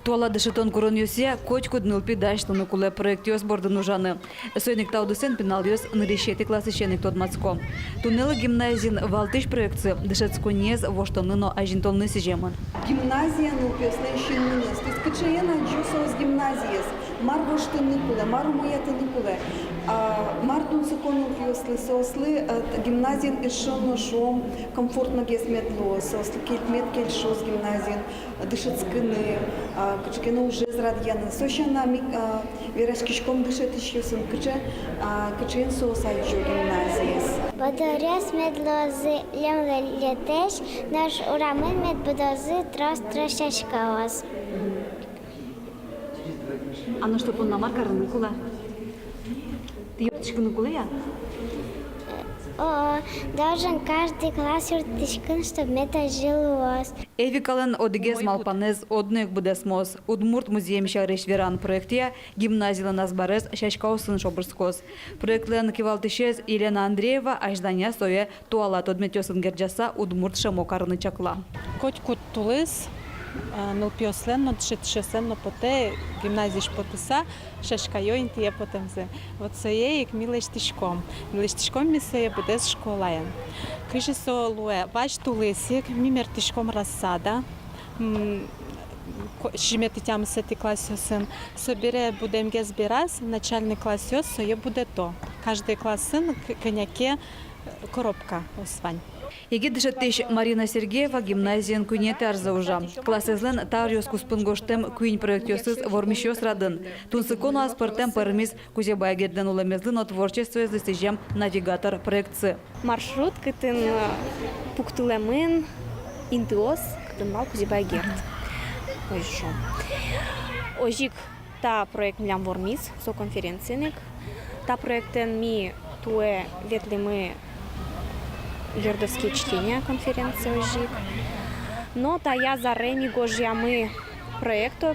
Туала дешетон курон юсе, кочку дныл пидаш, тону куле проект юс бордын ужаны. Сойник таудысен пинал юс нырещети классы щеник тот мацко. Туннелы гимназин валтыш проекции дешетско нез воштоныно ажинтолны сижеман. Гимназия ну пёслещин нынес. То есть качаена джусос гимназиес. Мар воштыны куле, мару моятыны куле. Мартун закону пёслы сослы гимназин ишон шом комфортно гесметло сослы кельтмет кельшос гимназин дешетскины качкено уже зрадьяны. Сощана верашкишком дышет еще сын качен сосайчу гимназиес. Бодорес медлозы лемлетеш наш урамен медбодозы трос-трошечкаос. А ну что он на маркарны кула? Ты ёптышканы кула я? Должен каждый класс юртышкан, чтобы мета жилось. Эвикален одигез малпанез одных будесмос. Удмурт музеем шариш веран проектия гимназила назбарез шашкаусын шобрскос. Проектлен кивалтышез Елена Андреева аждания сое туалат одметёсын герджаса удмурт шамокарны чакла. Котку тулис нылпиосленно дшетшесенно поте гимназиш потеса шашкайоин тие потемзе. Вот сое ик милештишком. Милештишком мисея будес школаен. Крижесо луе ваш тулисик мимертишком рассада. Жимети тям сети класёсын. Собере будем гезбираз начальный класёс сое буде то. Каждый классын коняке коробка усвань. Еги дышеттеш Марина Сергеева гимназиян куйнети арзаужа. Классезлен тариос куспынгоштем куйн проектёсыз вормишёс радын. Тунсыкону аспортем пармис кузебая гедлен уламезлын от творчество достижем навигатор проектсы. Маршрут кытын пуктулемын интиос кытын бал кузебая герд. Ой шо. Ожик та проект млям вормис со конференцияник. Та проектен ми туе ветлемы Лердовские чтения конференции ожик. Но та я за реми гожьямы проекту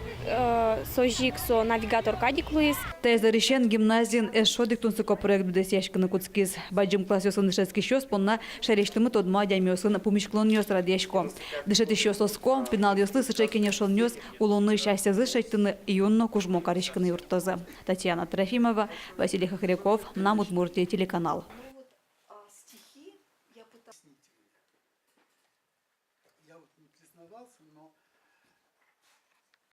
сожик со навигатор кадик луис. Та зарещен гимназиин эшодик тунсыко проект будес яшканы куцкиз. Баджим классёсын дышецки щёс понна шарештымы тодма дямёсын пумишклон нёс радешко. Дышет ещё соско, пинал ёслы сычайкене шон нёс улуны счастья шайтыны юнно кужмо каришканы юртозы. Татьяна Трофимова, Василий Хохряков, Нам Удмуртия, телеканал.